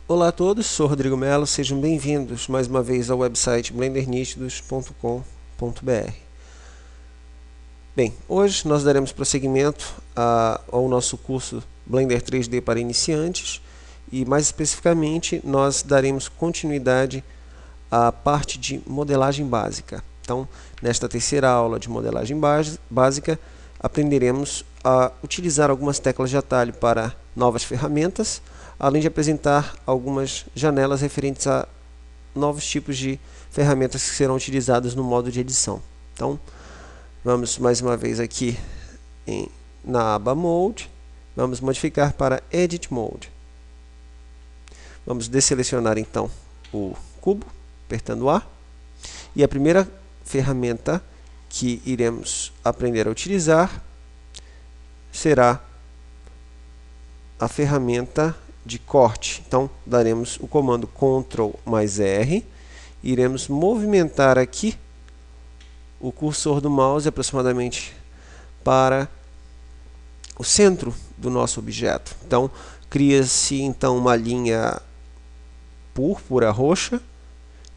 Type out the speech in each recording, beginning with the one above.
Olá a todos, sou Rodrigo Mello, sejam bem-vindos mais uma vez ao website blendernítidos.com.br. Bem, hoje nós daremos prosseguimento ao nosso curso Blender 3D para iniciantes e mais especificamente nós daremos continuidade à parte de modelagem básica. Então, nesta terceira aula de modelagem básica, aprenderemos a utilizar algumas teclas de atalho para novas ferramentas, além de apresentar algumas janelas referentes a novos tipos de ferramentas que serão utilizadas no modo de edição. Então, vamos mais uma vez aqui na aba Mode, vamos modificar para Edit Mode. Vamos desselecionar então o cubo, apertando A, e a primeira ferramenta que iremos aprender a utilizar será a ferramenta de corte. Então, daremos o comando Ctrl mais R, iremos movimentar aqui o cursor do mouse aproximadamente para o centro do nosso objeto. Então, cria-se então uma linha púrpura roxa,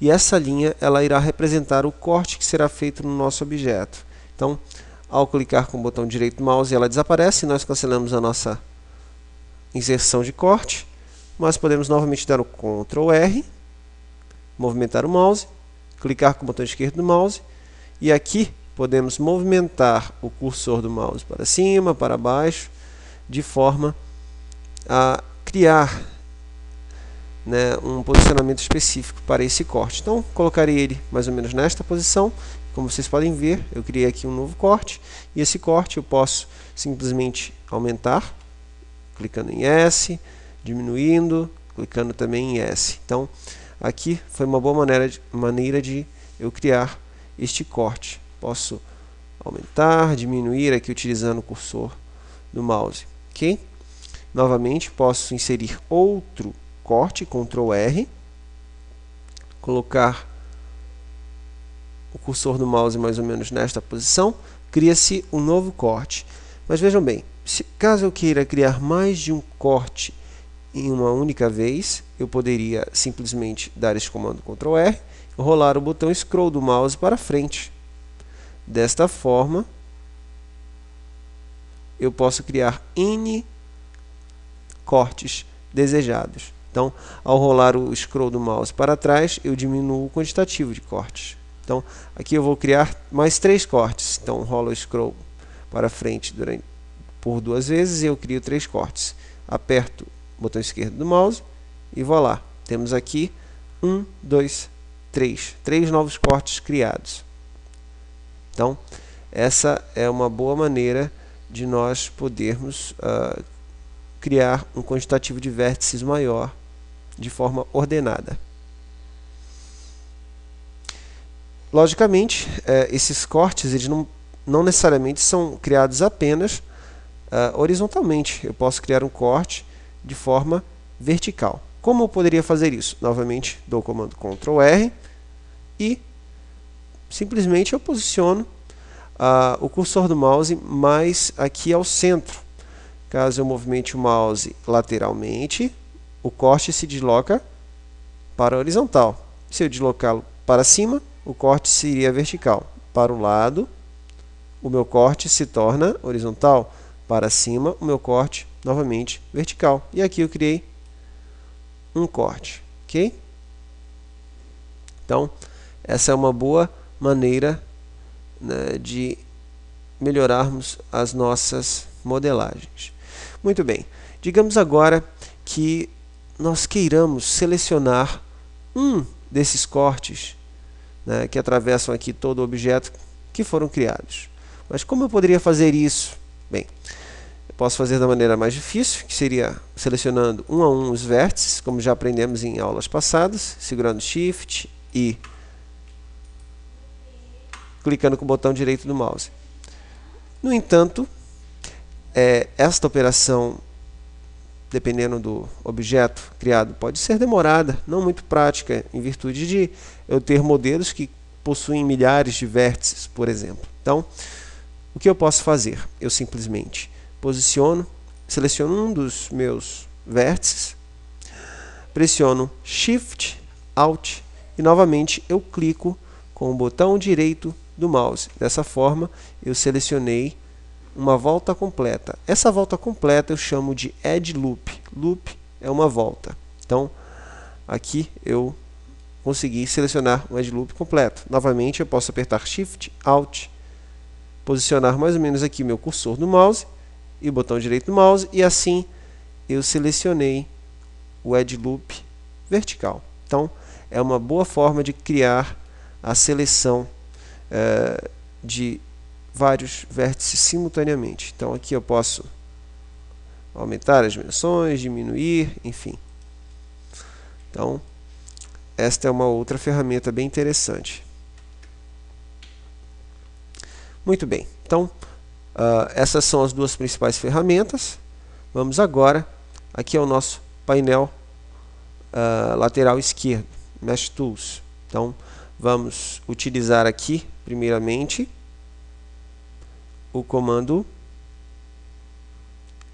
e essa linha ela irá representar o corte que será feito no nosso objeto. Então, ao clicar com o botão direito do mouse, ela desaparece e nós cancelamos a nossa inserção de corte, mas podemos novamente dar o Ctrl R, movimentar o mouse, clicar com o botão esquerdo do mouse, e aqui podemos movimentar o cursor do mouse para cima, para baixo, de forma a criar um posicionamento específico para esse corte. Então, colocarei ele mais ou menos nesta posição. Como vocês podem ver, eu criei aqui um novo corte, e esse corte eu posso simplesmente aumentar, clicando em S, diminuindo, clicando também em S. Então, aqui foi uma boa maneira de eu criar este corte. Posso aumentar, diminuir aqui utilizando o cursor do mouse. Ok? Novamente, posso inserir outro corte, Ctrl R, colocar o cursor do mouse mais ou menos nesta posição, cria-se um novo corte. Mas vejam bem, caso eu queira criar mais de um corte em uma única vez, eu poderia simplesmente dar esse comando Ctrl R, rolar o botão Scroll do mouse para frente. Desta forma, eu posso criar N cortes desejados. Então, ao rolar o scroll do mouse para trás, eu diminuo o quantitativo de cortes. Então, aqui eu vou criar mais 3 cortes. Então, rolo o scroll para frente por 2 vezes e eu crio 3 cortes. Aperto o botão esquerdo do mouse e voilá. Temos aqui 1, 2, 3. 3 novos cortes criados. Então, essa é uma boa maneira de nós podermos criar um quantitativo de vértices maior de forma ordenada. Logicamente, esses cortes eles não necessariamente são criados apenas horizontalmente. Eu posso criar um corte de forma vertical. Como eu poderia fazer isso? Novamente, dou o comando Ctrl R e simplesmente eu posiciono o cursor do mouse mais aqui ao centro. Caso eu movimente o mouse lateralmente, o corte se desloca para a horizontal. Se eu deslocá-lo para cima, o corte seria vertical. Para o lado, o meu corte se torna horizontal. Para cima, o meu corte novamente vertical. E aqui eu criei um corte. Ok? Então, essa é uma boa maneira de melhorarmos as nossas modelagens. Muito bem. Digamos agora que nós queiramos selecionar um desses cortes que atravessam aqui todo o objeto que foram criados. Mas como eu poderia fazer isso? Bem, eu posso fazer da maneira mais difícil, que seria selecionando um a um os vértices, como já aprendemos em aulas passadas, segurando Shift e clicando com o botão direito do mouse. No entanto, esta operação, dependendo do objeto criado, pode ser demorada, não muito prática, em virtude de eu ter modelos que possuem milhares de vértices, por exemplo. Então, o que eu posso fazer? Eu simplesmente seleciono um dos meus vértices, pressiono Shift, Alt e novamente eu clico com o botão direito do mouse. Dessa forma, eu selecionei uma volta completa. Essa volta completa eu chamo de Edge Loop. Loop é uma volta. Então, aqui eu consegui selecionar um Edge Loop completo. Novamente, eu posso apertar Shift, Alt, posicionar mais ou menos aqui meu cursor do mouse e o botão direito do mouse, e assim eu selecionei o Edge Loop vertical. Então, é uma boa forma de criar a seleção de vários vértices simultaneamente. Então, aqui eu posso aumentar as dimensões, diminuir, enfim. Então, esta é uma outra ferramenta bem interessante. Muito bem, então, essas são as duas principais ferramentas. Vamos agora, aqui é o nosso painel lateral esquerdo, Mesh Tools. Então, vamos utilizar aqui, primeiramente, o comando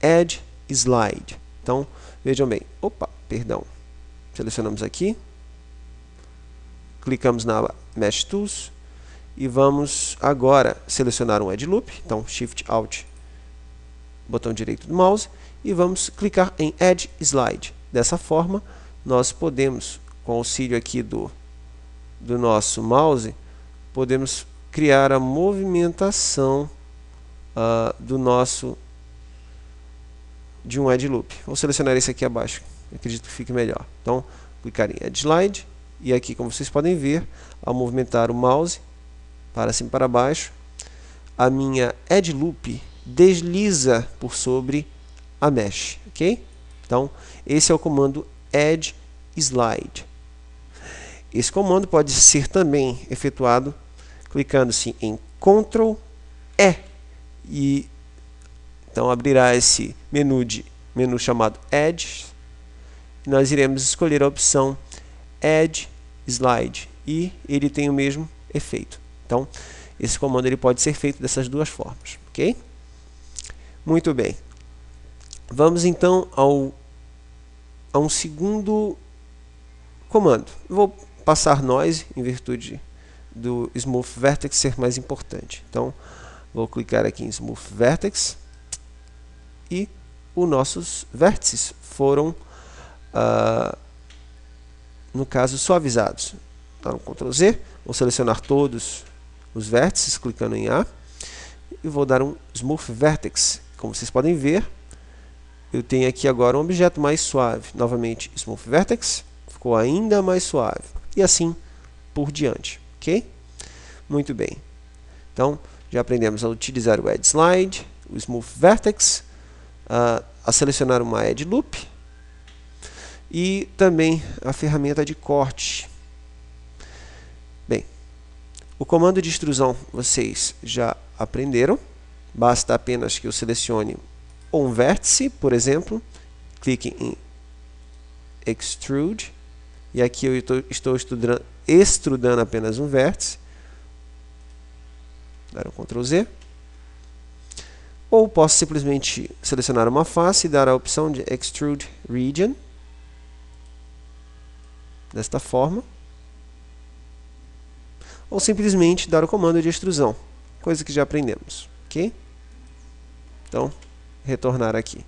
Add Slide. Então, vejam bem, selecionamos aqui, clicamos na Mesh Tools e vamos agora selecionar um Edge Loop. Então, Shift, Alt, botão direito do mouse e vamos clicar em Add Slide. Dessa forma, nós podemos, com o auxílio aqui do nosso mouse, podemos criar a movimentação de um Edge Loop. Vou selecionar esse aqui abaixo, acredito que fique melhor. Então, clicar em Add Slide e aqui, como vocês podem ver, ao movimentar o mouse para cima e para baixo, a minha Edge Loop desliza por sobre a mesh, ok? Então, esse é o comando Add Slide. Esse comando pode ser também efetuado clicando-se em Ctrl E e então abrirá esse menu chamado Edge. Nós iremos escolher a opção Add Slide e ele tem o mesmo efeito. Então, esse comando ele pode ser feito dessas duas formas, ok? Muito bem. Vamos então a um segundo comando. Eu vou passar Noise em virtude do Smooth Vertex ser mais importante. Então, vou clicar aqui em Smooth Vertex e os nossos vértices foram, no caso, suavizados. Dá um Ctrl Z, vou selecionar todos os vértices, clicando em A, e vou dar um Smooth Vertex. Como vocês podem ver, eu tenho aqui agora um objeto mais suave. Novamente, Smooth Vertex, ficou ainda mais suave. E assim por diante, ok? Muito bem. Então, já aprendemos a utilizar o Edge Slide, o Smooth Vertex, a selecionar uma Edge Loop e também a ferramenta de corte. Bem, o comando de extrusão vocês já aprenderam. Basta apenas que eu selecione um vértice, por exemplo, clique em Extrude, e aqui eu estou extrudando apenas um vértice. Dar um Ctrl Z. Ou posso simplesmente selecionar uma face e dar a opção de Extrude Region. Desta forma. Ou simplesmente dar o comando de extrusão, coisa que já aprendemos, ok? Então, retornar aqui.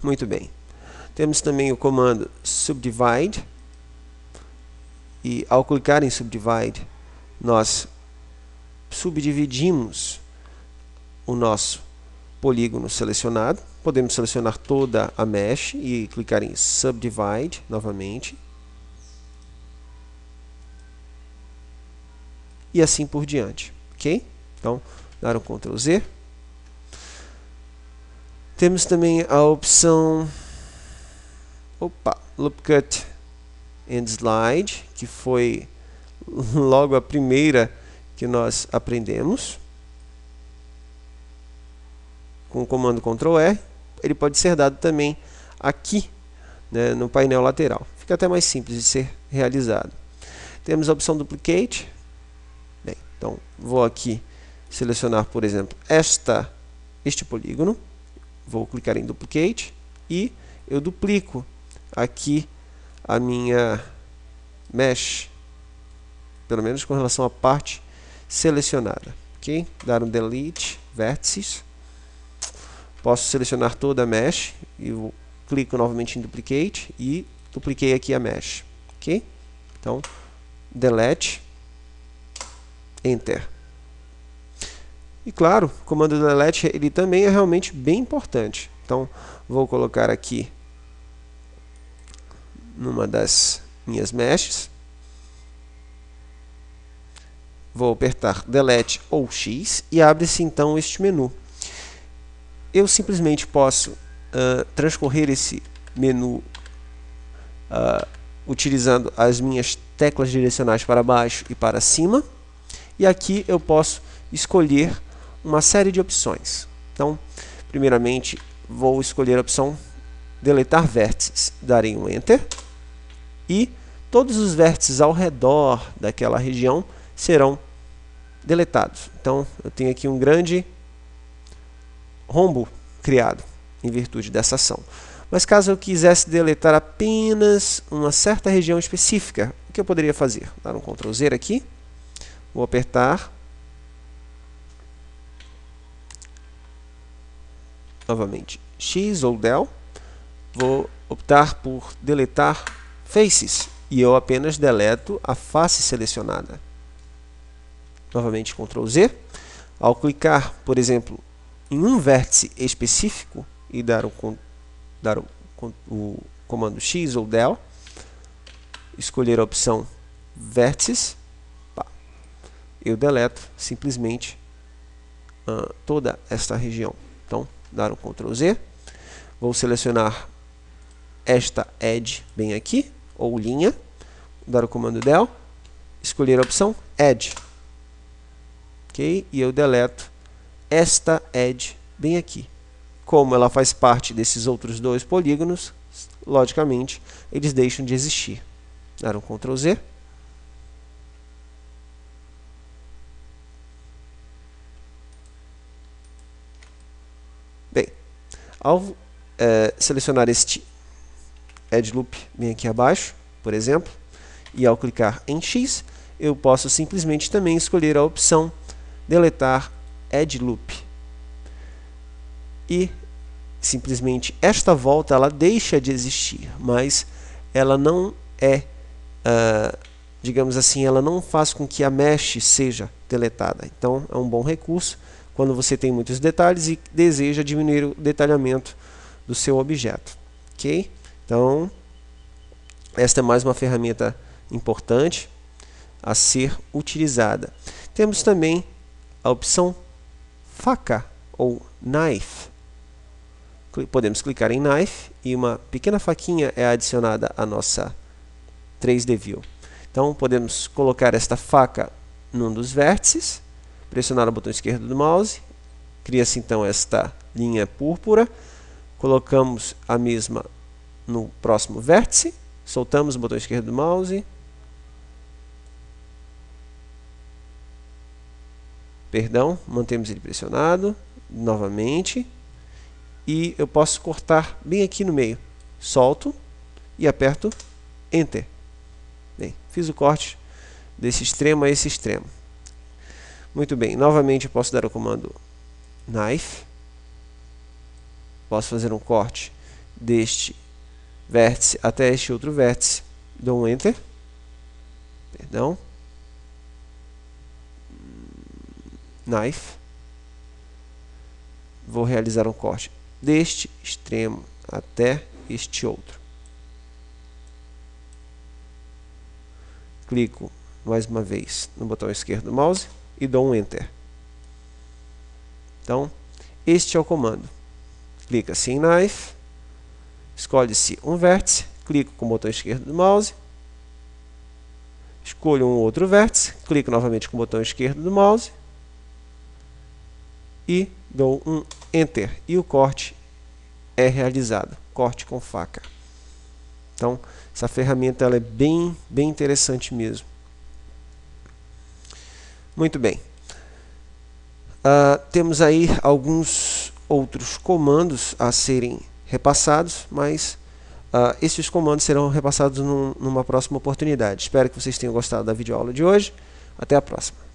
Muito bem. Temos também o comando Subdivide. E ao clicar em Subdivide, nós subdividimos o nosso polígono selecionado. Podemos selecionar toda a mesh e clicar em Subdivide novamente. E assim por diante, ok? Então, dar um Ctrl Z. Temos também a opção Loop Cut and Slide, que foi logo a primeira que nós aprendemos. Com o comando Ctrl R, ele pode ser dado também aqui, né, no painel lateral. Fica até mais simples de ser realizado. Temos a opção Duplicate. Bem, então, vou aqui selecionar, por exemplo, este polígono. Vou clicar em Duplicate. e eu duplico aqui a minha mesh, pelo menos com relação à parte selecionada. Ok? Dar um delete, vértices. Posso selecionar toda a mesh e eu clico novamente em duplicate e dupliquei aqui a mesh. Ok? Então, delete, enter. E claro, o comando delete ele também é realmente bem importante. Então, vou colocar aqui numa das minhas meshes. Vou apertar delete ou X e abre-se então este menu. Eu simplesmente posso transcorrer esse menu utilizando as minhas teclas direcionais para baixo e para cima. E aqui eu posso escolher uma série de opções. Então, primeiramente, vou escolher a opção deletar vértices. Darei um Enter. E todos os vértices ao redor daquela região serão deletados. Então, eu tenho aqui um grande rombo criado em virtude dessa ação. Mas caso eu quisesse deletar apenas uma certa região específica, o que eu poderia fazer? Dar um Ctrl Z aqui, vou apertar novamente X ou Del, vou optar por deletar faces e eu apenas deleto a face selecionada. Novamente Ctrl Z. Ao clicar, por exemplo, em um vértice específico e dar o comando X ou Del, escolher a opção vértices, eu deleto simplesmente toda esta região. Então, dar um Ctrl Z, vou selecionar esta edge bem aqui, ou linha, dar o comando Del, escolher a opção Edge. Ok? E eu deleto esta edge bem aqui. Como ela faz parte desses outros dois polígonos, logicamente, eles deixam de existir. Dar um Ctrl Z. Bem, ao selecionar este Edge Loop bem aqui abaixo, por exemplo, e ao clicar em X, eu posso simplesmente também escolher a opção deletar Edge Loop. E simplesmente esta volta ela deixa de existir, mas ela não é, digamos assim, ela não faz com que a mesh seja deletada. Então é um bom recurso quando você tem muitos detalhes e deseja diminuir o detalhamento do seu objeto. Ok? Então, esta é mais uma ferramenta importante a ser utilizada. Temos também a opção faca ou knife. Podemos clicar em knife e uma pequena faquinha é adicionada à nossa 3D View. Então, podemos colocar esta faca num dos vértices, pressionar o botão esquerdo do mouse, cria-se então esta linha púrpura, colocamos a mesma no próximo vértice, soltamos o botão esquerdo do mouse, mantemos ele pressionado, novamente, e eu posso cortar bem aqui no meio. Solto e aperto Enter. Bem, fiz o corte desse extremo a esse extremo. Muito bem, novamente eu posso dar o comando Knife. Posso fazer um corte deste vértice até este outro vértice. Dou um Enter. Knife. Vou realizar um corte deste extremo até este outro. Clico mais uma vez no botão esquerdo do mouse e dou um Enter. Então, este é o comando. Clica-se em Knife, escolhe-se um vértice, clico com o botão esquerdo do mouse, escolho um outro vértice, clico novamente com o botão esquerdo do mouse e dou um Enter. E o corte é realizado. Corte com faca. Então, essa ferramenta ela é bem interessante mesmo. Muito bem. Temos aí alguns outros comandos a serem repassados, mas esses comandos serão repassados numa próxima oportunidade. Espero que vocês tenham gostado da videoaula de hoje. Até a próxima.